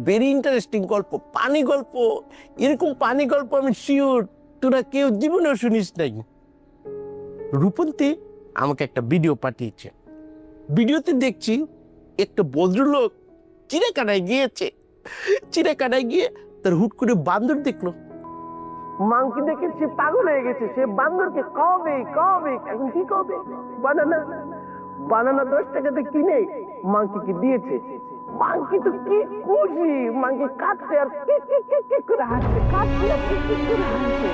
Very interesting গল্প, পানি গল্প। এরকম পানি গল্প আমি শিওর তোরা কেউ জীবনেও শুনিস নাই। রূপন্তী আমাকে একটা ভিডিও পাঠিয়েছে। ভিডিওতে দেখছি একটা ভদ্রলোক চিড়িয়াখানায় গিয়েছে। চিড়িয়াখানায় গিয়ে তার হুট করে বান্দর দেখলো। মাংকি দেখে সে পাগল হয়ে গেছে। সে বান্দরকে কবে কবে এখন কি কবে বানানা বানানা 10 টাকাতে কিনে মাংকিকে দিয়েছে। মাংকি তো কি খুশি, মাংকি কাঁদছে আর কি কি কি কি করে হাসছে, কাঁদছে আর কি কি করে হাসছে।